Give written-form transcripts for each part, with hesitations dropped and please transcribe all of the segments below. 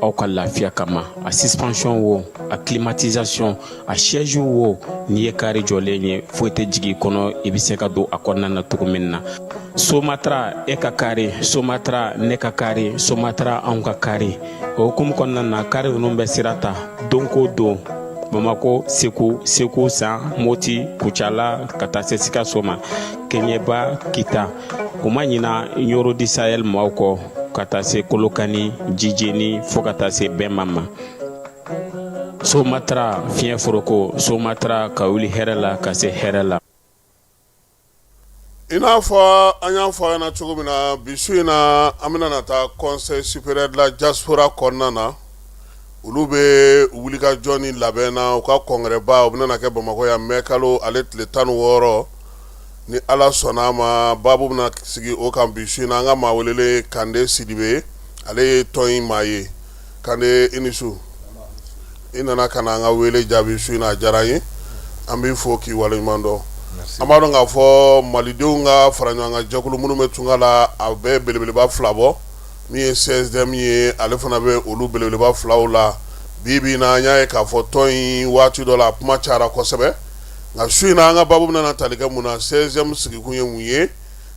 aw ka lafiya kama a suspension wo a climatisation a siège wo n'i ye kari jɔlen ye foyi tɛ jigi kɔnɔ i bɛ se ka don a kɔnɔna na cogo min na Somatra e ka kari Somatra ne ka kari Somatra anw ka kari o hukumu kɔnɔna na kari ninnu bɛ sira ta don ko don Bamako Segu San Moti Kucala ka taa se Sikaso ma Keɲeba Kita o ma ɲina Yoro di Sahel maaw kɔ ka taa se Kolokani Jijeni fo ka taa se Bɛnma ma Somatra fiɲɛ foroko Somatra ka wuli hɛrɛ la ka se hɛrɛ la I n'a fɔ an y'a fɔ an ɲɛna cogo min na bi su in na an bɛna na taa Conseil supérieur de la diaspora kɔnɔna na olu bɛ wulikajɔ ni labɛn na u ka congrès ba u bɛna na kɛ Bamakɔ yan mai kalo ale tile 16 ni Ala sɔnna a ma babu bɛna sigi o kan bi su in na an ka maa welele Kande Sidibe ale ye tɔn in maa ye Kande i ni su i nana ka na an ka wele jaabi su in na a diyara n ye an b'i fo k'i waleɲuman dɔn an b'a dɔn k'a fɔ malidenw ka fara ɲɔgɔn kan jɛkulu minnu bɛ tunga la a bɛɛ belebeleba 2 bɔ min ye CSDM ye ale fana bɛ olu belebeleba 2 la bi na an y'a ye k'a fɔ tɔn in waati dɔ la a kuma cayara kosɛbɛ nka su in na an ka babu bɛna tali kɛ mun na CSDM sigikun ye mun ye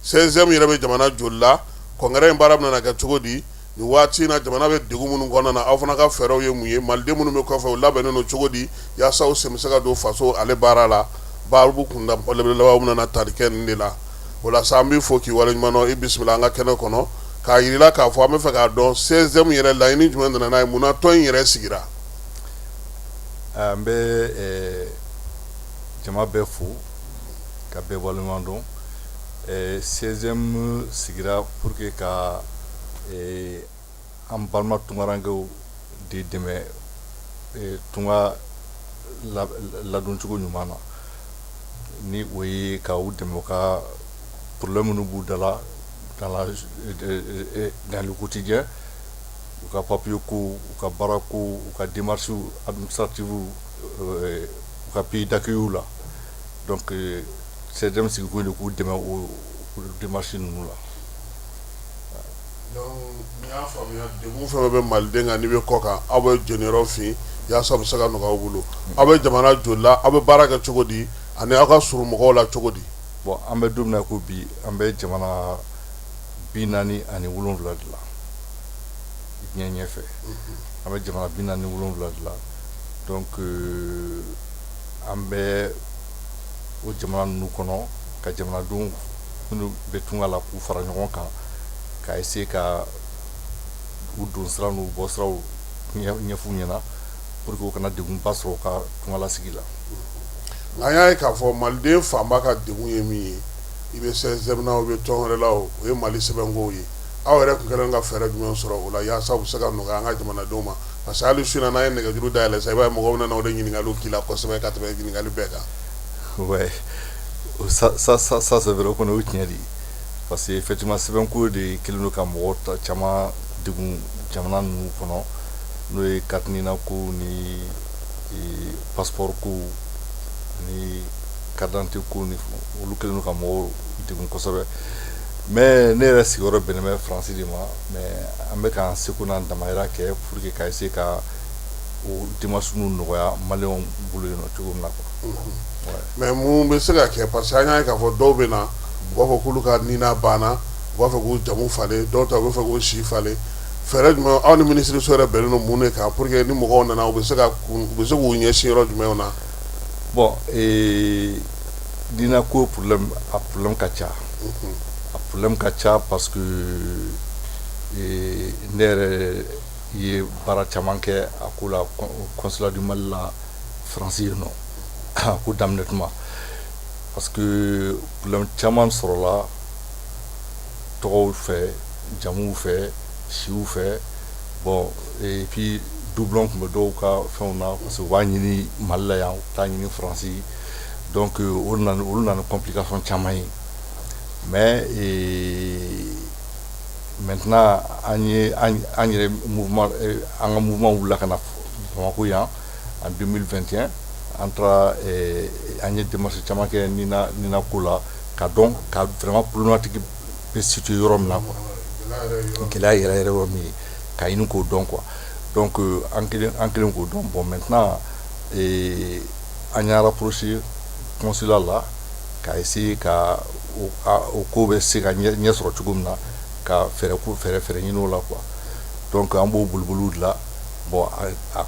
CSDM yɛrɛ bɛ jamana joli la congrès in baara bɛna kɛ cogo di ni waati in na jamana bɛ degun minnu kɔnɔna na aw fana ka fɛɛrɛw ye mun ye maliden minnu bɛ kɔfɛ u labɛnnen don cogo di yaasa u sen bɛ se ka don faso ale baara la babu kunda belebeleba bɛna na tali kɛ nin de la o la sa an b'i fo k'i waleɲuman dɔn i bisimila an ka kɛnɛ kɔnɔ k'a yirila k'a fɔ an bɛ fɛ k'a dɔn CSDM yɛrɛ laɲini jumɛn nana n'a ye mun na tɔn in yɛrɛ sigira an bɛ jama bɛɛ fo ka bɛɛ waleɲuman dɔn CSDM sigira pour que ka an balima tungarankew de dɛmɛ tunga ladon cogo ɲuman na ni o ye ka u dɛmɛ u ka problème minnu b'u da la dans le quotidien u ka papier ko u ka baara ko u ka démarche administrative u ka pays d'accueil la donc CSDM sigikun de k'u dɛmɛ o démarche ninnu la donc ni y'a faamuya degun fɛn bɛ maliden kan n'i bɛ kɔ kan aw bɛ jɛniyɔrɔ fin yaasa bɛ se ka nɔgɔya aw bolo aw bɛ jamana joli la aw bɛ baara kɛ cogo di ani aw ka surun mɔgɔw la cogo di bon an bɛ don min na ko bi an bɛ jamana 47 de la diɲɛ ɲɛfɛ an bɛ jamana 47 de la donc an bɛ o jamana ninnu kɔnɔ ka jamanadenw minnu bɛ tunga la k'u fara ɲɔgɔn kan ka essayer ka u don sira n'u bɔ siraw ɲɛf'u ɲɛna pour que u kana degunba sɔrɔ u ka tunga lasigi la an y'a ye k'a fɔ maliden fanba ka degun ye min ye i bɛ CSDM na o bɛ tɔn wɛrɛ la o ye Mali sɛbɛnkow ye aw yɛrɛ tun kɛlen ka fɛɛrɛ jumɛn sɔrɔ o la yaasa u bɛ se ka nɔgɔya an ka jamanadenw ma parce que hali su in na n'an ye nɛgɛjuru dayɛlɛ sa i b'a ye mɔgɔw bɛ na o de ɲininkaliw k'i la kosɛbɛ ka tɛmɛ ɲininkali bɛɛ kan ouais ça c'est vrai qu'on est tiɲɛ de parce que effectivement sɛbɛnko de kɛlen don ka mɔgɔ caman degun jamana ninnu kɔnɔ n'o ye carte nina ko ni passeport ko ni carte d'identité ko ni olu kɛlen don ka mɔgɔw degun kosɛbɛ mais ne yɛrɛ sigiyɔrɔ bɛnnen bɛ Faransi de ma mais an bɛ k'an seko n'an damayira kɛ pour que ka essayer ka o démarche ninnu nɔgɔya maliyɛnw bolo yen nɔ cogo min na quoi mais mun bɛ se ka kɛ parce que an y'a ye k'a fɔ dɔw bɛ na u b'a fɔ k'olu ka nina banna u b'a fɛ k'u jamu falen dɔw ta u b'a fɛ k'u si falen fɛɛrɛ jumɛn aw ni minisiriso yɛrɛ bɛnnen don mun de kan pour que ni mɔgɔw nana u bɛ se k'u ɲɛsin yɔrɔ jumɛnw na bon nina ko problème ka ca a problème ka ca parce que ne yɛrɛ ye baara caman kɛ a ko la consulat du Mali la Faransi yen nɔ a ko daminɛ tuma parce que problème caman sɔrɔla tɔgɔw fɛ jamuw fɛ siw fɛ bon et puis doublon tun bɛ dɔw ka fɛnw na parce que u b'a ɲini Mali la yan u t'a ɲini Faransi donc olu nana complication caman ye mais maintenant an yɛrɛ mouvement an ka mouvement wulila ka na Bamako yan en 2021 an taara an ye démarche caman kɛ nina ko la ka dɔn ka vraiment problématique bɛ situé yɔrɔ min na quoi gɛlɛya yɛrɛ yɔrɔ min ye ka ɲini k'o dɔn quoi Donc en kelen ko donc bon maintenant an y'a rapproché consulat là ka essayer ka o ko bɛ se ka ɲɛ sɔrɔ cogo min na ka fɛɛrɛ ɲini o la quoi. Donc an b'o boliboliw dilan bon a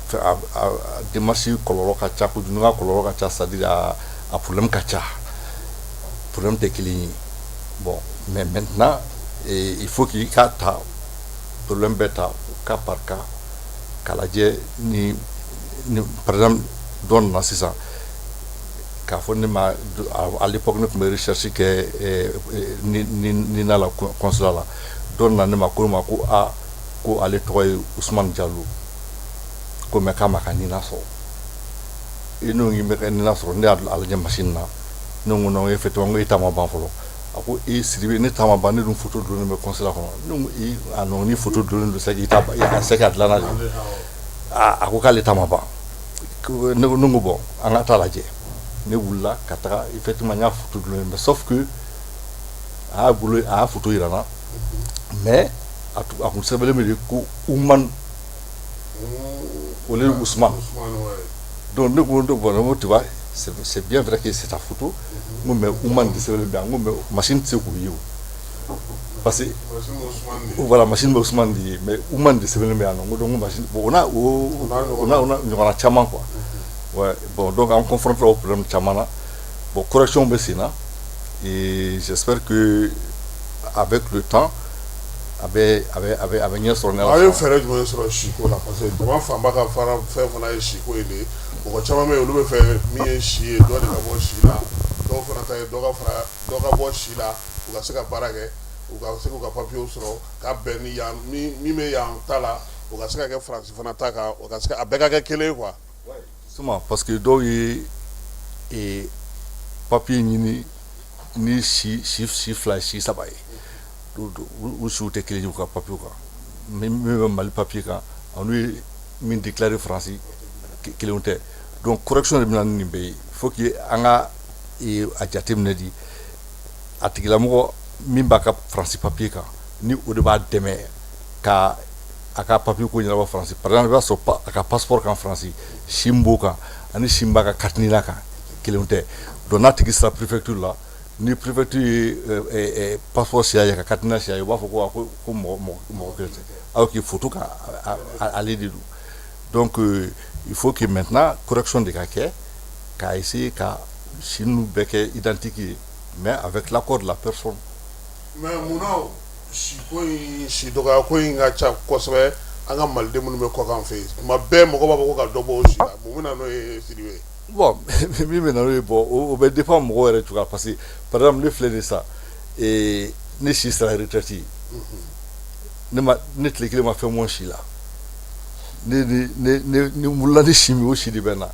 démarche kɔlɔlɔ ka ca kojugu, ka kɔlɔlɔ ka ca, c'est-à-dire a problème ka ca, problème tɛ kelen ye. Bon mais maintenant il faut qu'il ka ta problème bɛɛ ta cas par cas k'a lajɛ ni par exemple dɔ nana sisan k'a fɔ ne ma à l'époque ne tun bɛ recherche kɛ Nina la consulat la, dɔ nana ne ma ko ko ale tɔgɔ ye Ousmane Diallo, ko mais k'a ma ka Nina sɔrɔ. n'o ngi bɛ ka Nina sɔrɔ ne y'a lajɛ machine na, ne ko non effectivement ko i ta ma ban fɔlɔ. A ko Sidibe ne ta ma ban, ne dun photo donnen bɛ consulat kɔnɔ. Ne ko a non ni photo donnen don c'est que a dilanna de. A ko k'ale ta ma ban. Ne ko bon an ka taa lajɛ. Ne wulila ka taga effectivement n y'a photo donnen, mais sauf que a y'a photo yira n na, mais a kun sɛbɛnlen bɛ de ko Oumane, o le Ousmane. Donc ne ko bon tu vois c'est bien vrai que c'est ta photo, mais Oumane de sɛbɛnlen bɛ yan, mais machine tɛ se k'o ye o, parce que voilà machine bɛ Ousmane de ye, mais Oumane de sɛbɛnlen bɛ yan nɔ. Donc machine bon on a ɲɔgɔnna caman quoi. Ouais, bon, donc on confronte au problème Chamana. Bon, correction Bessina. Et j'espère que avec le temps, avec une sur la. Avec faire du sur le Chico là, parce que comment Fambaka faire faire Chico et les. Bon, Chamama on le fait mieux chier, doit de la Chila. Donc on a taillé doga bois Chila, ou à ce qu'a barague, ou à ce qu'a papier sur qu'a Berni Yan, mi Yan Tala, ou à ce qu'a France Fanataka, ou à ce qu'a Bega Kele quoi. Parce que donc et papier ni chiffre ça va ou sous tes clés ou papier quoi, même mal papier quand on lui min déclaré français qu'il est. Donc correction de bilan il faut qu'il anga et adjectif ne dit article mo min baka français papier quand ni au débat demain ka aka papier ko nyaba français par exemple so aka passeport en français shimboka ani shimbaka katnila ka kelonte dona tigi sa préfecture là ni préfecture passeport sia ya katnila sia wa fo ko mo kelonte alors qu'il photo ka aller de donc il faut que maintenant correction de ka essayer ka chinu beke identifier mais avec l'accord de la personne. Mais mon si doga ko inga cha kosbe anga malde mun me ko kan fe ma be mo ko ba ko ka dobo si la mo na no e Sidibe. Bon mi me na no bon o be dépend mo re tu parce que par exemple le flé de ça et ne si sera retraité ne ma ne tle ma fait mon chi là ne mulla de chimie aussi de bena.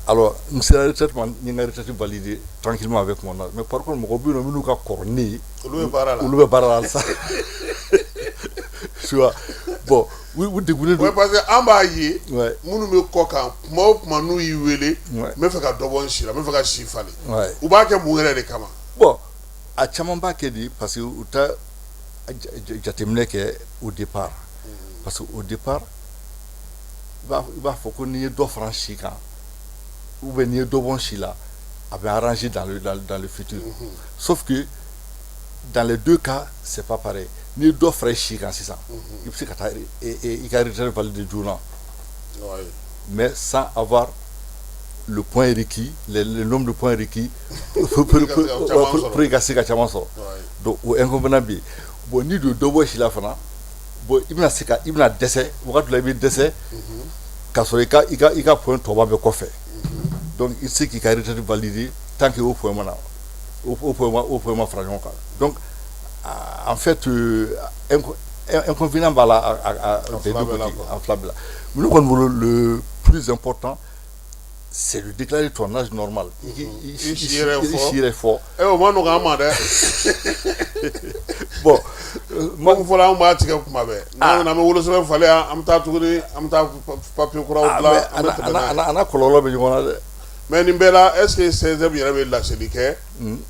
Alors nous sera retraité ni na retraité validé tranquillement avec mon mais par contre mo bi no mi ka corné ou le barala ça. Tu vois bon oui dégoulé ouais parce que amba yi munu me koka mo manu yi wele me fe ka dobon shira me fe ka shifale ou ba ke mu ngere de kama bon a chaman ba ke di parce que uta jatemne ke au départ parce que au départ il va faut qu'on y do franchi quand ou venir dobon shila avait arrangé dans le futur sauf que dans les deux cas c'est pas pareil. Ni do fraîchi quand c'est ça. Il peut et il a retiré validé de journal. Mais sans avoir le point requis, le nombre de points requis pour gasser ka chama so. Donc au inconvénient bi bon ni de dobo shila fana bon il na décès, wakati la bi décès ka so il ka point to ba be ko fait. Donc il sait qu'il a retiré validé tant que au point mana au point fragment. Donc en fait inconvénient à enflammable. Mais le plus important c'est de déclarer ton âge normal. Il est fort. Et au moins nous avons bon moi voilà on va tirer kuma be na me wolo so fale am ta tuguri am ta papier ko la ana kololo be ngona de. Mais Nimbela, est-ce que c'est bien la sédique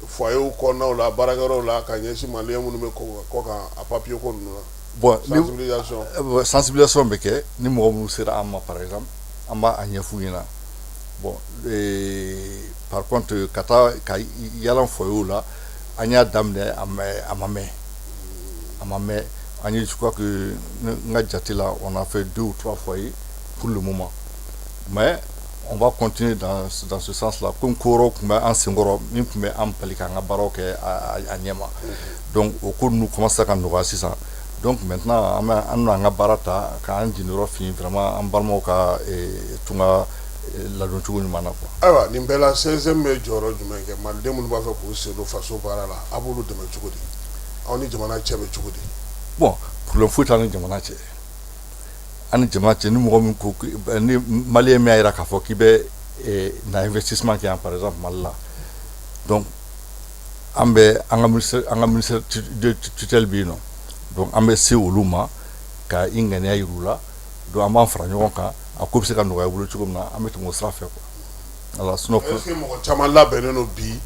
foyer ou qu'on a la baragaro la kanyesi malien ou me koka a papier qu'on bon sensibilisation bɛ kɛ ni mɔgɔ minnu sera an ma par exemple an b'a a ɲɛf'u ɲɛna bon par contre ka taa ka yaala foyew la an y'a daminɛ a ma mɛn an ye je crois que n ka jate la on a fait 2 ou 3 foyers pour le moment mais on va continuer dans ce sens là comme ko wɛrɛw tun bɛ an senkɔrɔ min tun bɛ an bali k'an ka baaraw kɛ a ɲɛma donc o ko ninnu commence ka nɔgɔya sisan donc maintenant an bɛna an ka baara ta k'an jeniyɔrɔ fin vraiment an balimaw ka tunga ladon cogo ɲuman na quoi. Ayiwa nin bɛɛ la CSM bɛ jɔyɔrɔ jumɛn kɛ maliden minnu b'a fɛ k'u sen don faso baara la a b'olu dɛmɛ cogo di aw ni jamana cɛ bɛ cogo di. Bon problème foyi t'an ni jamana cɛ ani jamana cɛ ni mɔgɔ min ko ni maliyɛn min y'a jira k'a fɔ k'i bɛ na investissement kɛ yan par exemple Mali la donc an ka ministère de tutelle bɛ yen nɔ donc an bɛ se olu ma ka i ŋaniya yira u la donc an b'an fara ɲɔgɔn kan a ko bɛ se ka nɔgɔya i bolo cogo min na an bɛ tɛmɛ o sira fɛ quoi. Voilà sinon est-ce que mɔgɔ caman labɛnnen don bi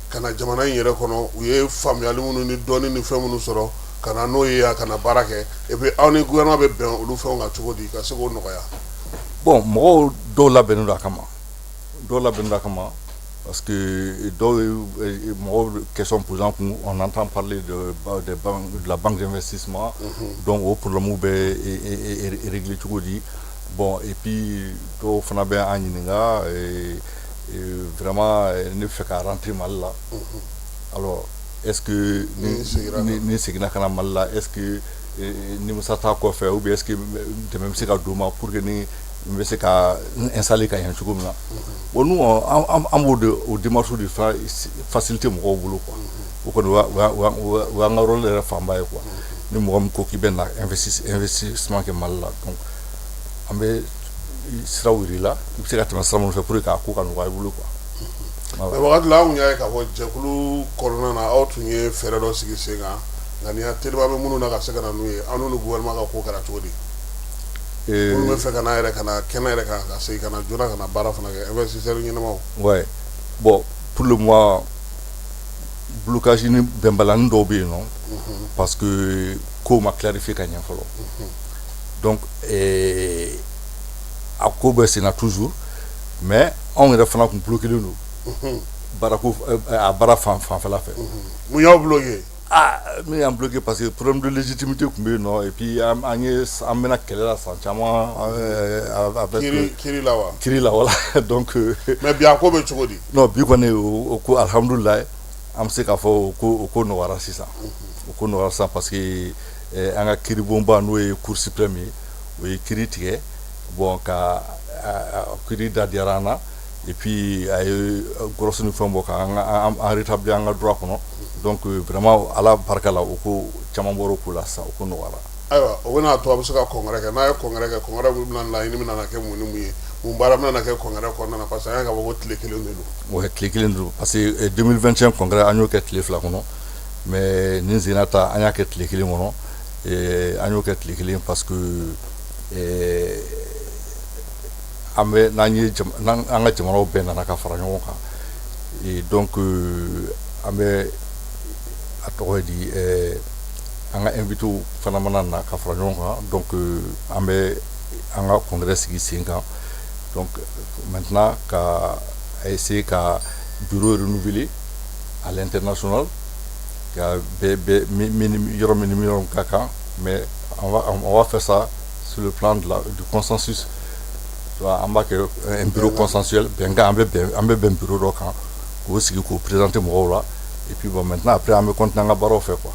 ka na jamana in yɛrɛ kɔnɔ u ye faamuyali minnu ni dɔnni ni fɛn minnu sɔrɔ ka na n'o ye ka na baara kɛ et puis aw ni gouvernement bɛ bɛn olu fɛnw kan cogo di ka se k'o nɔgɔya. Bon mɔgɔw dɔw labɛnnen don a kama parce que mɔgɔw question posant kun on entend parler de la banque d'investissement donc o problème bɛ régler cogo di bon et puis dɔw fana bɛ an ɲininka vraiment ne bɛ fɛ ka rentrer Mali la alors est-ce que ni seginna ka na Mali la est-ce que ni musa t'a kɔfɛ ou bien est-ce que dɛmɛ bɛ se ka don ma pour que ni n bɛ se ka installer ka ɲɛ cogo min na bon nous an b'o démarche de faciliter mɔgɔw bolo quoi o kɔni o y'an ka rôle yɛrɛ fanba ye quoi ni mɔgɔ min ko k'i bɛ na investissement kɛ Mali la donc an bɛ siraw yir'i la i bɛ se ka tɛmɛ sira minnu fɛ pour que k'a ko ka nɔgɔya i bolo quoi. Mais wagati la an y'a ye k'a fɔ jɛkulu kɔnɔna na aw tun ye fɛɛrɛ dɔ sigi sen kan nka nin teliba bɛ minnu na ka se ka na n'u ye an n'u ni gouvernement ka ko kɛra cogo di. minnu bɛ fɛ ka na yɛrɛ ka na kɛnɛ yɛrɛ kan ka segin ka na joona ka na baara fana kɛ investisseurs ɲɛnamaw. Ouais bon pour le moment blocage ni bɛnbalani dɔw bɛ yen nɔ parce que ko ma clarifier ka ɲɛ fɔlɔ donc a ko bɛ sen na toujours mais anw yɛrɛ fana tun bloquelen don baarako a baara fanfɛla fɛ. mun y'aw bloqué. Min y'an bloqué parce que problème de légitimité tun bɛ yen nɔ et puis an bɛna kɛlɛ la san caman avec kiri la wa. Kiri la voilà donc. mais bi a ko bɛ cogo di. non bi kɔni o ko alhamdulilayi an bɛ se k'a fɔ o ko nɔgɔyara sisan o ko nɔgɔyara sisan parce que an ka kiribonba n'o ye cour suprême ye o ye kiri tigɛ bon ka kiri da diyara an na et puis a ye gɔrɔsi ni fɛn bɔ k'an rétablir an ka droit kɔnɔ donc vraiment ala barika la o ko caman bɔra o ko la sisan o ko nɔgɔyara. Ayiwa o bɛna to a bɛ se ka congrès kɛ n'a ye congrès kɛ congrès bɛna laɲini bɛna na kɛ mun ni mun ye mun baara bɛna kɛ congrès kɔnɔna na parce que an y'a ka fɔ ko tile kelen de don. o ye tile kelen de don parce que 2021 congrès an y'o kɛ tile 2 kɔnɔ mais nin senna ta an y'a kɛ tile kelen kɔnɔ an y'o kɛ tile kelen parce que an ka jamanaw bɛɛ nana ka fara ɲɔgɔn kan et donc an bɛ a tɔgɔ ye di an ka invité fana mana na ka fara ɲɔgɔn kan donc an bɛ an ka congrès sigi sen kan donc maintenant ka essayer ka bureau renouveler à l'international ka yɔrɔ minimum ka kan mais on va faire ça sur le plan du consensus. An b'a kɛ un bureau consensuel bɛnkan an bɛ bɛn bureau dɔ kan k'o sigi k'o présenter mɔgɔw la et puis bon maintenant après an bɛ continuer an ka baaraw fɛ quoi.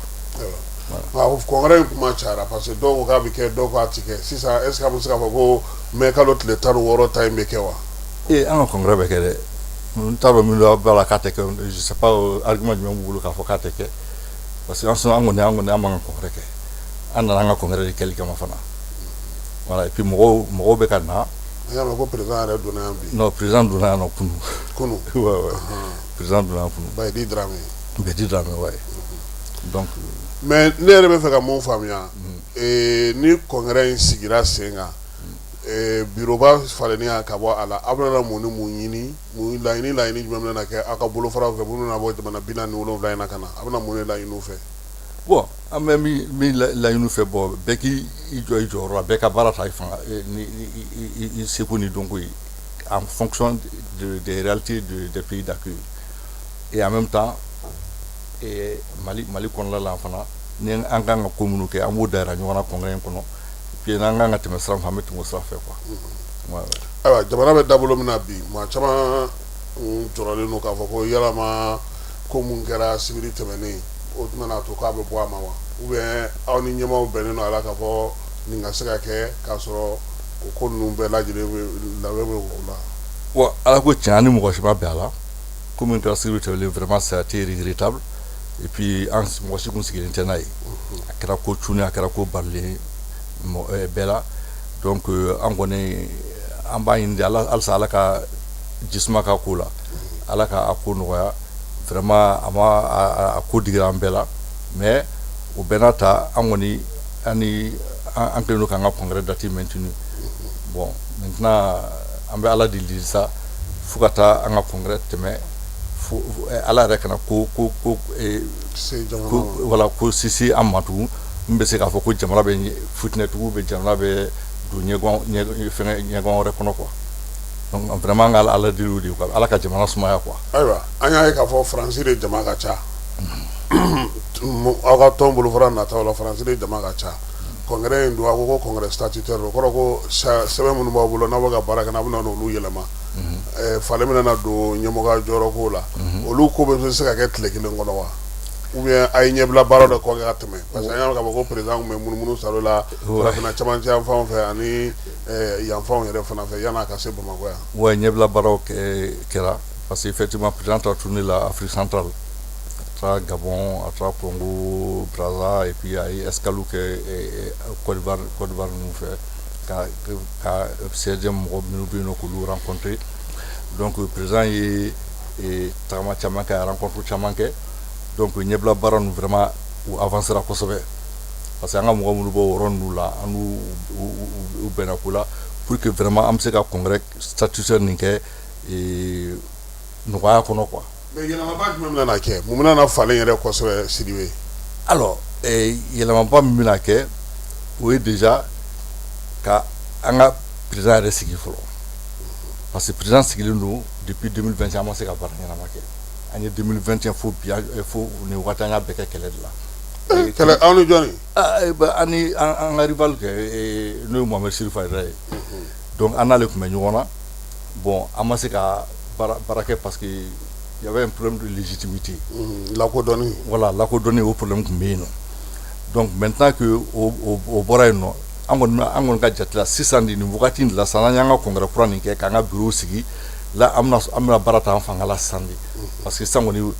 waaw congrès in kuma cayara parce que dɔw ko k'a bɛ kɛ dɔw ko a tɛ kɛ sisan est ce que a bɛ se k'a fɔ ko mai kalo tile 16 ta in bɛ kɛ wa. an ka congrès bɛ kɛ dɛ n t'a dɔn min b'a la k'a tɛ kɛ je sais pas argument jumɛn b'u bolo k'a fɔ k'a tɛ kɛ parce que an kɔni an man ka congrès kɛ an nana an ka congrès de kɛli kama fana voilà et puis mɔgɔw bɛ ka na. an y'a mɛn ko président yɛrɛ donna yan bi. non président donna yan nɔ kunu. kunu. ouais président donna yan kunu. Bayidi Dramé. Bayidi Dramé ouais donc. mais ne yɛrɛ bɛ fɛ ka mun faamuya ni congrès in sigira sen kan bureauba falenni ka bɔ a la aw bɛna mun ni mun ɲini mun laɲini jumɛn bɛna kɛ aw ka bolofaraw fɛ minnu na bɔ jamana 47 in na ka na aw bɛna mun de laɲini u fɛ. bon amé mi la ñu fait bo beki i joro beka barata fanga ni sekuni donc en fonction des réalités des pays d'accueil et en même temps et Mali kon la fana ni an kan ka communiquer amu dara ñu wana congrès kono puis na nga teme sram famet mo sra fait quoi awa jamana be dabolo mina bi ma chama jorale no ka fako yala ma ko mun kɛra sibiri tɛmɛnen o tuma na to k'a bɛ bɔ a ma wa ou bien aw ni ɲɛmaaw bɛnnen don a la k'a fɔ nin ka se ka kɛ k'a sɔrɔ o ko ninnu bɛɛ lajɛlen labɛn bɛ o la. Bon ala ko tiɲɛ ani mɔgɔ si ma bɛn a la ko min kɛra sibiri tɛmɛnen vraiment ça a été regrettable et puis an mɔgɔ si kun sigilen tɛ n'a ye a kɛra ko cunni a kɛra ko barilen bɛɛ la donc an kɔni an b'a ɲini halisa ala ka jisuma ka ko la ala ka a ko nɔgɔya vraiment a ko digira an bɛɛ la mais o bɛɛ n'a ta an kɔni an kɛlen don k'an ka congrès date maintenu bon maintenant an bɛ ala deli sa fo ka taa an ka congrès tɛmɛ fo ala yɛrɛ kana ko voilà ko sisi an ma tugun min bɛ se k'a fɔ ko jamana bɛ fitinɛtigiw bɛ jamana bɛ don ɲɛgɔn wɛrɛ kɔnɔ quoi donc vraiment an ka ala deli o de quoi ala ka jamana sumaya quoi. ayiwa an y'a ye k'a fɔ faransi de jama ka ca aw ka tɔn bolofara nataw la faransi de jama ka ca congrès in don a ko ko congrès statutaire o kɔrɔ ko sɛbɛn minnu b'aw bolo n'aw bɛ ka baara kɛ n'a bɛ na n'olu yɛlɛma falen bɛna na don ɲɛmɔgɔya jɔyɔrɔ ko la olu ko bɛ se ka kɛ tile kelen kɔnɔ wa ou bien a ye ɲɛbila baara dɔ kɔ ka tɛmɛ parce que an y'a k'a fɔ ko président tun bɛ munumunu salo la farafinna camancɛ yan fanw fɛ ani yan fanw yɛrɛ fana fɛ yan'a ka se Bamakɔ yan. ouais ɲɛbila baaraw kɛra parce que effectivement président ta tourné la Afrique centrale à Gabon, à Congo, Brazza et puis à escalou que Côte d'Ivoire nous fait qu'à CDM nous rencontrer donc le président et Tama Chamanka a rencontré Chamanka donc il n'y a pas nous vraiment avancer à Kosovo parce que nous avons là nous ou Benakula pour que vraiment am se ka congrès statutaire ninke et nous voyons quoi. Mais yɛlɛma ba jumɛn bɛna kɛ mun bɛna na falen yɛrɛ kosɛbɛ Sidibe. Alors yɛlɛma ba min bɛna kɛ o ye déjà ka an ka président yɛrɛ sigi fɔlɔ parce que président sigilen don depuis 2021 an ma se ka baara ɲɛnama kɛ an ye 2021 fo bi fo nin waati an y'a bɛɛ kɛ kɛlɛ de la. Kɛlɛ aw ni jɔnni. Ani an ka rival kɛ n'o ye Mohamed Sirif yɛrɛ ye donc an n'ale tun bɛ ɲɔgɔn na bon an ma se ka baara kɛ parce que il y avait un problème de légitimité. Lakodɔnni. Voilà, lakodɔnni o problème tun bɛ yen nɔ donc maintenant que o bɔra yen nɔ an kɔni ka jate la sisan de nin wagati in de la sisan n'an y'an ka congrès kura nin kɛ k'an ka bureau sigi la an bɛna baara ta an fanga la sisan de parce que sisan kɔni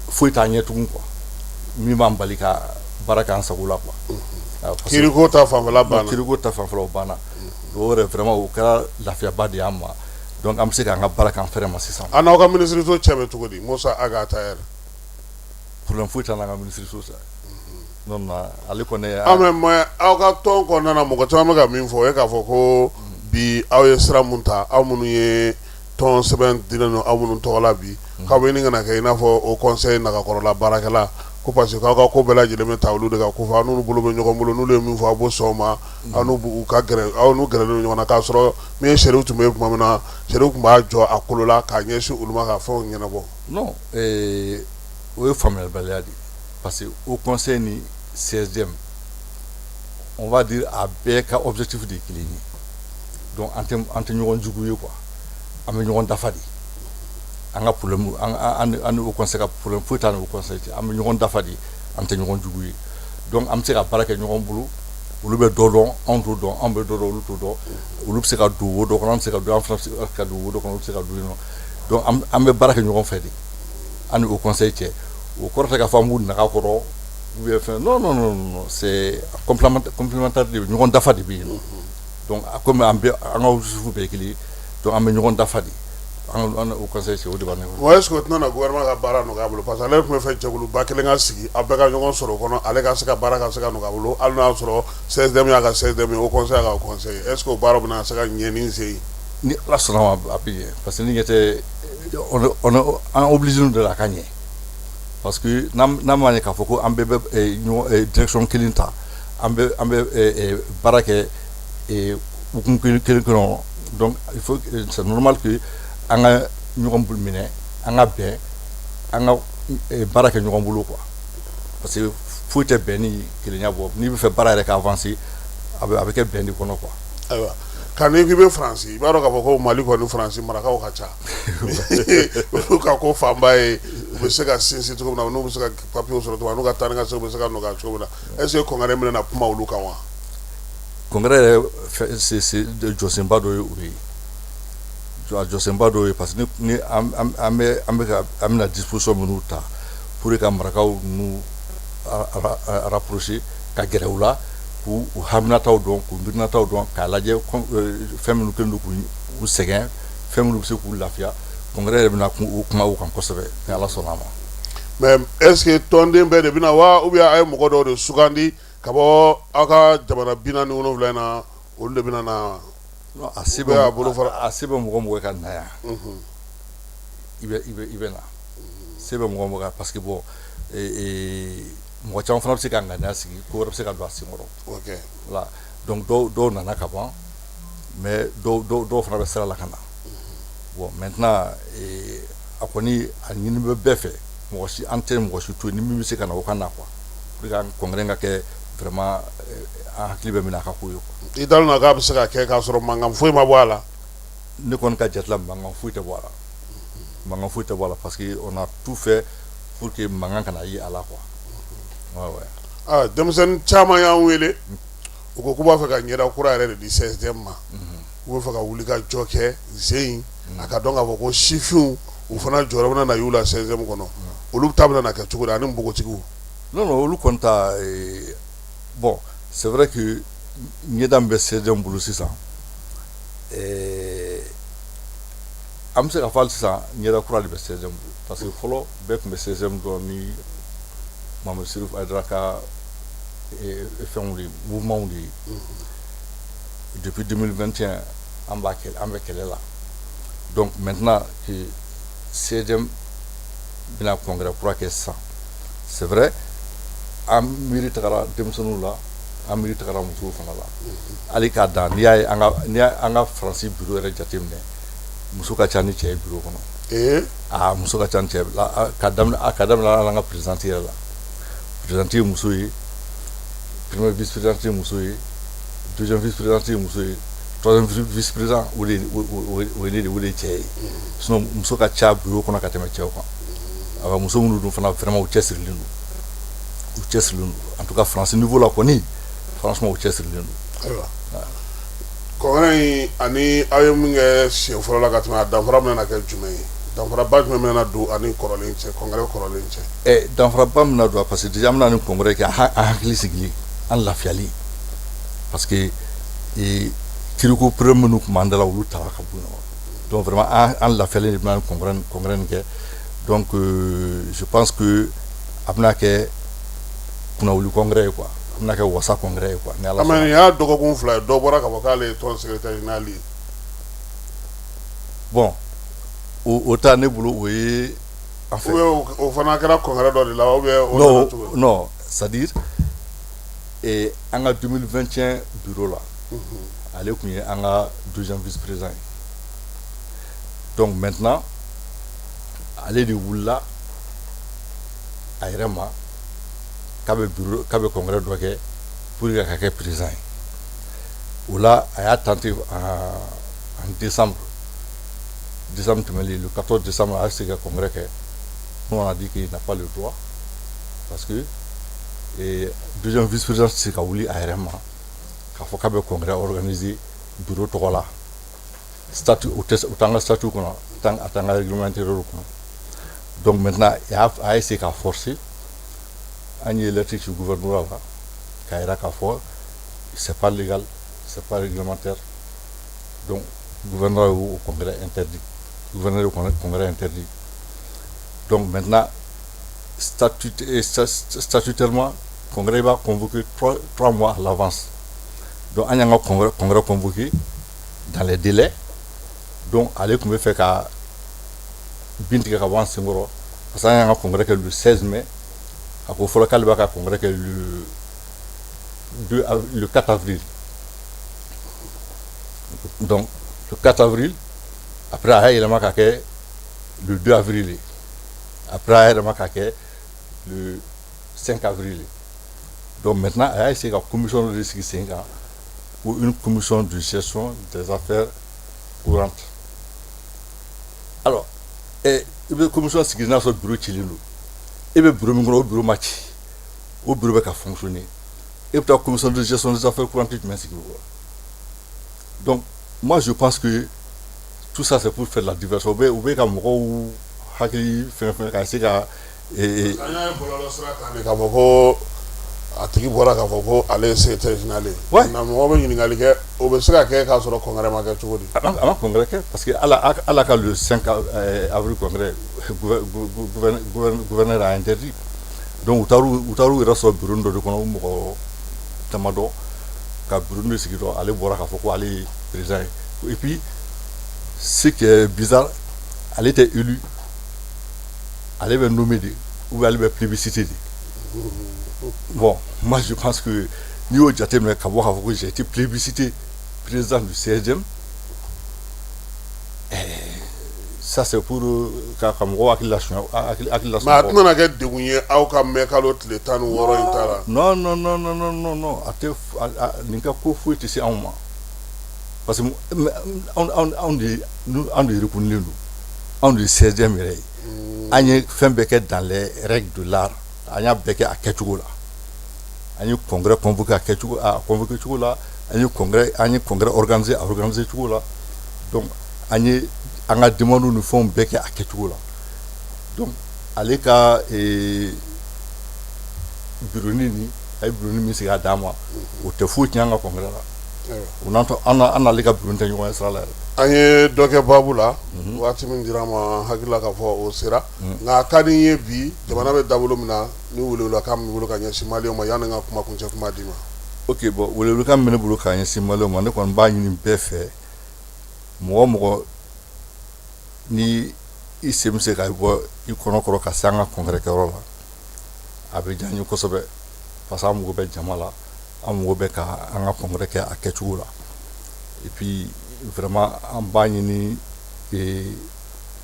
foyi t'an ɲɛ tugun quoi min b'an bali ka baara k'an sago la quoi. Kiriko ta fanfɛla banna. Kiriko ta fanfɛla o banna o yɛrɛ vraiment o kɛra lafiyaba de y'an ma. Donc am se ka nga baara kan fɛrɛ ma sisan an n'aw ka ministre so cɛ bɛ cogo di Musa Agata yɛrɛ problème foyi t'an ka ministre so sa non ale kɔni mais aw ka tɔn kɔnɔna na mɔgɔ caman bɛ ka min fɔ o ye k'a fɔ ko bi aw ye sira mun ta aw minnu ye tɔn sɛbɛn dilen don aw minnu tɔgɔ la bi k'aw bɛ ɲini ka na kɛ i n'a fɔ o conseil nagakɔrɔla baarakɛla ko parce que k'aw ka ko bɛɛ lajɛlen bɛ ta olu de ka ko fɔ aw n'olu bolo bɛ ɲɔgɔn bolo n'olu ye min fɔ aw b'o sɔn o ma aw n'u ka gɛrɛ aw n'u gɛrɛlen don ɲɔgɔn na k'a sɔrɔ min ye sariw tun bɛ yen tuma min na sariw tun b'a jɔ a kolo la k'a ɲɛsin olu ma ka fɛnw ɲɛnabɔ. Non o ye faamuyalibaliya de parce que au conseil ni CSDM on va dire a bɛɛ ka objectif de ye kelen ye donc an tɛ ɲɔgɔn jugu ye quoi an bɛ ɲɔgɔn dafa de an ka problème an au conseil ka problème foyi t'an au conseil an bɛ ɲɔgɔn dafa de an tɛ ɲɔgɔn jugu ye donc an bɛ se ka baara kɛ ɲɔgɔn bolo olu bɛ dɔ dɔn anw t'o dɔn anw bɛ dɔ dɔn olu t'o dɔn olu bɛ se ka don wo dɔ kɔnɔ an bɛ se ka don an fana bɛ se ka don wo dɔ kɔnɔ olu bɛ se ka don yen nɔ donc an bɛ baara kɛ ɲɔgɔn fɛ de an au conseil cɛ o kɔrɔ tɛ k'a fɔ an b'u naga kɔrɔ ou bien fɛn non c'est complémentaire de ɲɔgɔn dafa de bɛ yen nɔ donc comme an ka objectif bɛɛ ye kelen ye donc an bɛ ɲɔgɔn dafa de an au conseil cɛ o de b'a ne bolo. est-ce que o tɛna na gouvernement ka baara nɔgɔya bolo parce que ale tun bɛ fɛ jɛkuluba kelen ka sigi aw bɛɛ ka ɲɔgɔn sɔrɔ o kɔnɔ ale ka se ka baara ka se ka nɔgɔya bolo hali n'a y'a sɔrɔ CSDM y'a ka CSDM ye au conseil y'a ka conseil est ce que o baara bɛna se ka ɲɛ ni n se ye. ni ala sɔnna ma a bɛ ɲɛ parce que ni ɲɛ tɛ on est obligé de la ka ɲɛ parce que n'a ma k'a fɔ ko an bɛɛ bɛ direction kelen ta an bɛ baara kɛ hukumu kelen kɔnɔ donc il faut c'est normal que an ka ɲɔgɔn bolo minɛ an ka bɛn an ka baara kɛ ɲɔgɔn bolo quoi parce que foyi tɛ bɛn ni kelenya bɔ n'i bɛ fɛ baara yɛrɛ ka avancer a bɛ kɛ bɛn de kɔnɔ quoi. Ayiwa ka n'i k'i bɛ Faransi i b'a dɔn k'a fɔ ko Mali kɔni Faransi marakaw ka ca olu ka ko fanba ye u bɛ se ka sinsin cogo min na n'u bɛ se ka papiyew sɔrɔ cogo min na n'u ka taa ni ka segin u bɛ se ka nɔgɔya cogo min na est-ce que congrès bɛna kuma olu kan wa. Congrès yɛrɛ c'est jɔsenba dɔ ye o ye jɔsenba dɔ ye parce que ni an bɛna disposition minnu ta pour que ka marakaw ninnu rapprocher ka gɛrɛ u la k'u haminataw dɔn k'u mirinataw dɔn k'a lajɛ fɛn minnu kɛlen don k'u sɛgɛn fɛn minnu bɛ se k'u lafiya congrès yɛrɛ bɛna kuma o kan kosɛbɛ ni Ala sɔnna a ma. mais est-ce que tɔnden bɛɛ de bɛna wa ou bien a ye mɔgɔ dɔw de sugandi ka bɔ aw ka jamana 47 in na olu de bɛna na. a se bɛ mɔgɔ mɔgɔ ka na yan i bɛ na se bɛ mɔgɔ mɔgɔ parce que bon mɔgɔ caman fana bɛ se ka ŋaniya sigi ko wɛrɛ bɛ se ka don a senkɔrɔ. ok voilà donc dɔw nana ka ban mais dɔw fana bɛ sira la ka na bon maintenant a kɔni a ɲini bɛ bɛɛ fɛ mɔgɔ si an tɛ mɔgɔ si to yen ni min bɛ se ka na o ka na quoi pour que congrès ka kɛ vraiment an hakili bɛ minɛ a ka ko ye quoi. i dalen don k'a bɛ se ka kɛ k'a sɔrɔ mankan foyi ma bɔ a la. ne kɔni ka jate la mankan foyi tɛ bɔ a la mankan foyi tɛ bɔ a la parce que on a tout fait pour que mankan kana ye a la quoi. ah denmisɛnnin caman y'an wele u ko k'u b'a fɛ ka ɲɛda kura yɛrɛ de di CSDM ma u bɛ fɛ ka wuli ka jɔ kɛ zen a ka dɔn k'a fɔ ko sifinw u fana jɔyɔrɔ bɛna na y'u la CSDM kɔnɔ olu ta bɛna na kɛ cogo di ani npogotigiw. non olu kɔni ta bon c'est vrai que ɲɛda min bɛ CSDM bolo sisan an bɛ se ka fɔ hali sisan ɲɛda kura de bɛ CSDM bolo parce que fɔlɔ bɛɛ tun bɛ CSDM dɔn ni Mamadou Sirif Aidara ka fɛnw de mouvement de ye depuis 2021 an bɛ kɛlɛ la donc maintenant que CSDM bɛna congrès kura kɛ sisan c'est vrai an miiri tagara denmisɛnninw la an miiri tagara musow fana la hali k'a dan n'i y'a ye an ka Faransi bureau yɛrɛ jateminɛ muso ka ca ni cɛ ye bureau kɔnɔ muso ka ca ni cɛ ka daminɛ an ka présidente yɛrɛ la présidente ye muso ye premier vice présidente ye muso ye deuxième vice présidente ye muso ye troisième vice président o de ye cɛ ye sinon muso ka ca bureau kɔnɔ ka tɛmɛ cɛw kan a muso minnu dun fana vraiment u cɛsirilen don en tout cas France niveau la kɔni franchement u cɛsirilen don. ayiwa congrès in ani aw ye min kɛ siɲɛ fɔlɔ la ka tɛmɛ a danfara bɛna kɛ jumɛn ye danfaraba jumɛn bɛna don ani kɔrɔlen cɛ congrès kɔrɔlen cɛ. danfaraba min na don parce que déjà an bɛna ni congrès kɛ an hakili sigili an lafiyali parce que kiriko problème minnu tun b'an da la olu tara ka bɔ yen donc vraiment an lafiyalen de bɛna ni congrès nin kɛ donc je pense que a bɛna kɛ kunnawuli congrès ye quoi a bɛna kɛ wasa congrès ye quoi. mais nin y'a dɔgɔkun 2 ye dɔ bɔra ka fɔ k'ale ye tɔn secrétaire général ye. bon o ta ne bolo o ye en fait o fana kɛra congrès dɔ de la ou bien non c'est à dire an ka 2021 bureau la ale tun ye an ka deuxième vice président ye donc maintenant ale de wulila a yɛrɛ ma k'a bɛ congrès dɔ kɛ pour que ka kɛ président ye o la a y'a tenté en décembre tɛmɛlen le 14 décembre a se ka congrès kɛ nous on a dit qu'il n'a pas le droit parce que deuxième vice président tɛ se ka wuli a yɛrɛ ma k'a fɔ k'a bɛ congrès organiser bureau tɔgɔ la statut o t'an ka statut kɔnɔ a t'an ka règlement intérieur kɔnɔ donc maintenant a essayé k'a forcer an ye lettre ci gouvernement la k'a yira k'a fɔ c'est pas légal c'est pas réglementaire donc gouverneur y'o congrès interdit gouverneur y'o congrès interdit donc maintenant statutairement congrès b'a convoqué 3 mois à l'avance donc an y'an ka congrès convoqué dans les délais donc ale tun bɛ fɛ ka bin tigɛ ka bɔ an senkɔrɔ parce que an y'an ka congrès kɛ le 16 mai a ko fɔlɔ k'ale b'a ka congrès kɛ le 4 avril. Donc le 4 avril après a y'a yɛlɛma ka kɛ le 2 avril, après a y'a yɛlɛma ka kɛ le 5 avril. Donc maintenant a y'a essayé ka commission de sigi sen kan pour une commission de gestion des affaires courantes. Alors il bɛ commission sigi n'a sɔrɔ bureau cilen don, e bɛ bureau min kɔnɔ o bureau ma ci, o bureau bɛ ka fonctionner, e bɛ taa commission de gestion des affaires courantes jumɛn sigi o kɔrɔ? Donc moi je pense que tout ça c'est pour faire la diversion, ou bɛ ka mɔgɔw hakili fɛn ka se ka an y'a bɔlɔlɔ sira kan de k'a fɔ ko a tigi bɔra k'a fɔ ko ale se tɛ général ye, na mɔgɔ bɛ ɲininkali kɛ o bɛ se ka kɛ k'a sɔrɔ congrès ma kɛ cogo di? A ma congrès kɛ parce que ala ka le 5 avril congrès gouverneur a interdit, donc u taar'u yɛrɛ sɔrɔ bureau dɔ de kɔnɔ mɔgɔ damadɔ ka bureau de sigi dɔrɔn ale bɔra k'a fɔ ko ale ye président ye, et puis ce qui est bizarre, ale était élu, ale bɛ nommé de ou bien ale bɛ plébiscité de. Bon, moi je pense que ni y'o jateminɛ ka bɔ k'a fɔ ko j'ai été plébiscité président du 16e, ça c'est pour ka mɔgɔw hakili lasunɔgɔ. Mais a tɛna kɛ degun ye aw ka mɛn kalo tile 16 in ta la? Non, a tɛ nin ka ko foyi tɛ se anw ma, parce que anw de reconnulen don, anw de ye 16e yɛrɛ ye, an ye fɛn bɛɛ kɛ dans les règles de l'art, an y'a bɛɛ kɛ a kɛcogo la, an ye congrès convoqué a convoqué cogo la, an ye congrès organisé a organisé cogo la, donc an ye an ka demande ni fɛnw bɛɛ kɛ a kɛcogo la. Donc ale ka bureaunin a ye bureaunin min sigi a dan ma, o tɛ foyi tiɲɛ an ka congrès la, o an n'ale ka bureaunin tɛ ɲɔgɔn ye sira la yɛrɛ. An ye dɔ kɛ baabu la waati min dira ma hakili la k'a fɔ o sera, nka a ka di n ye bi jamana bɛ dabolo min na ni welewelekan min bolo ka ɲɛsin maliyɛnw ma yanni n ka kuma kuncɛ kuma d'i ma. Ok, bon welewelekan min bɛ ne bolo ka ɲɛsin maliyɛnw ma, ne kɔni b'a ɲini bɛɛ fɛ mɔgɔ mɔgɔ ni i sen bɛ se ka bɔ i kɔnɔ kɔrɔ ka se an ka congrès kɛyɔrɔ la, a bɛ diya n ye kosɛbɛ parce que an mago bɛ jama la, an mago bɛ ka an ka congrès kɛ a kɛcogo la, et puis vraiment an b'a ɲini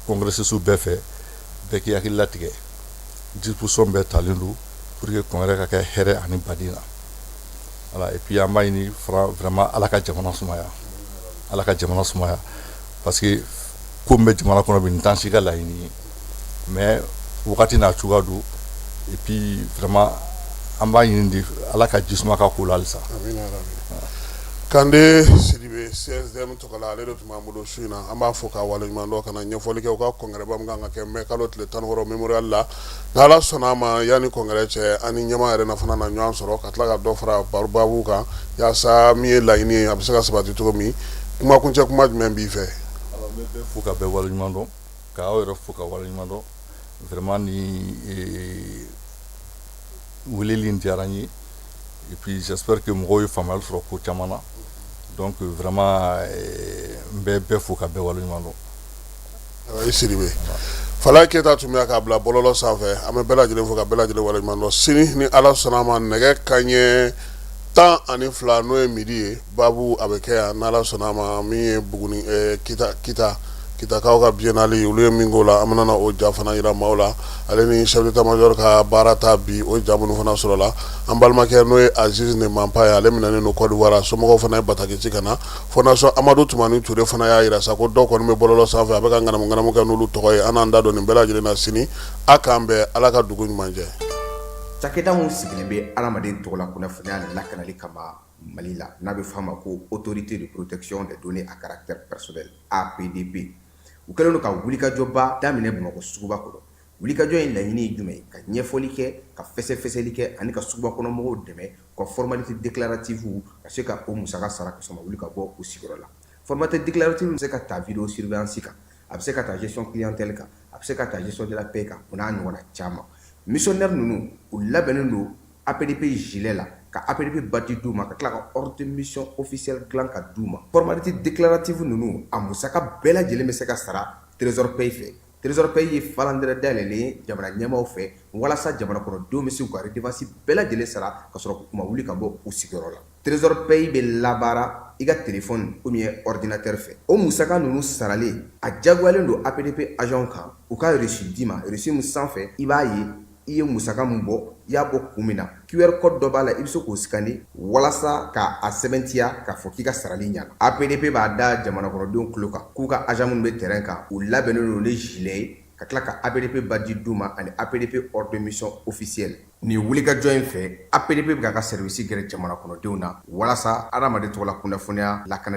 congressistes bɛɛ fɛ bɛɛ k'i hakili latigɛ, disposition bɛɛ talen don pour que congrès ka kɛ hɛrɛ ani baden na, voilà, et puis an b'a ɲini vraiment ala ka jamana sumaya, parce que ko min bɛ jamana kɔnɔ bi nin t'an si ka laɲini ye, mais wagati n'a cogoya don, et puis vraiment an b'a ɲini de ala ka jisuma ka k'o la halisa. Kande Sidibe CSDM tɔgɔla ale de tun b'an bolo su in na, an b'a fɔ k'a waleɲuman dɔn ka na ɲɛfɔli kɛ u ka congrès ba min kan ka kɛ mai kalo tile 16 mémorial la, n'ala sɔnna a ma yanni congrès cɛ ani ɲɛmaa yɛrɛ na fana na ɲɔgɔn sɔrɔ ka tila ka dɔ fara baabu kan yaasa min ye laɲini ye a bɛ se ka sabati cogo min, kuma kuncɛ kuma jumɛn b'i fɛ? Alors n bɛ bɛɛ fo ka bɛɛ waleɲuman dɔn, k'aw yɛrɛ fo ka waleɲuman dɔn, vraiment ni weleli in diyara n ye, et puis j'espère que mɔgɔw ye faamuyali sɔrɔ ko caman na, donc vraiment n bɛ bɛɛ fo ka bɛɛ waleɲuman dɔn. I Sidibe, Fala Keyita tun bɛ k'a bila bɔlɔlɔ sanfɛ, an bɛ bɛɛ lajɛlen fo ka bɛɛ lajɛlen waleɲuman dɔn. Sini ni ala sɔnna a ma nɛgɛ kanɲɛ 12 n'o ye midi ye, baabu a bɛ kɛ yan n'ala sɔnna a ma, min ye Buguni Kitakaw ka biennale olu ye min k'o la, an bɛna o ja fana yira maaw la, ale ni chef d'état-major ka baara ta bi o ja minnu fana sɔrɔ la, an balimakɛ n'o ye Aziz Nemampa ye, ale minɛnen don Côte d'Ivoire, somɔgɔw fana ye bataki ci ka na, Fondation Amadou Tumani Ture fana y'a yira sa ko dɔw kɔni bɛ bɔlɔlɔ sanfɛ a bɛ ka ŋanamu kɛ n'olu tɔgɔ ye, an n'an da don nin bɛɛ lajɛlen na sini, a k'an bɛɛ ala ka dugu ɲuman jɛ. Cakɛda mun sigilen bɛ adamaden tɔgɔ la kunnafoniya lakanali kama Mali la, n'a bɛ f'a ma ko Autorité de protection des données à caractère personnel APDP. U kɛlen don ka wulikajɔba daminɛ Bamakɔ suguba kɔnɔ. Wulikajɔ in laɲini ye jumɛn ye? Ka ɲɛfɔli kɛ, ka fɛsɛfɛsɛli kɛ ani ka suguba kɔnɔ mɔgɔw dɛmɛ ka formalité déclarative ka se ka o musaka sara ka sɔrɔ ma wuli ka bɔ u sigiyɔrɔ la. Formalité déclarative bɛ se ka ta vidéo surveillance kan, a bɛ se ka ta gestion clientèle kan, a bɛ se ka ta gestion de la paix kan, o n'a ɲɔgɔnna caman. Missionnaire ninnu u labɛnnen don APDP gilet la, ka APDP bati d'u ma, ka tila ka ordre de mission officiel dilan ka d'u ma. Formalité déclarative ninnu a musaka bɛɛ lajɛlen bɛ se ka sara trésor paye fɛ. trésor pays ye falandɛrɛ dayɛlɛlen jamana ɲɛmaw fɛ walasa jamana kɔnɔdenw bɛ se k'u ka redevance bɛɛ lajɛlen sara ka sɔrɔ k'u ma wuli ka bɔ u sigiyɔrɔ la. trésor pays bɛ labaara i ka téléphone ou bien ordinateur fɛ. o musaka ninnu saralen a jagoyalen don APDP agent kan u ka reçu d'i ma, reçu min sanfɛ i b'a ye i ye musaka min bɔ i y'a bɔ kun min na QR code dɔ b'a la i bɛ se k'o scanner walasa ka a sɛbɛntiya k'a fɔ k'i ka sarali ɲɛna. APDP b'a da jamana kɔnɔdenw tulo kan k'u ka agent minnu bɛ terrain kan u labɛnnen don ni gilet ye ka tila ka APDP badge d'u ma ani APDP ordre de mission officielle. Nin wulikajɔ in fɛ APDP bɛ k'a ka service gɛrɛ jamana kɔnɔdenw na walasa adamaden tɔgɔ la kunnafoniya lakana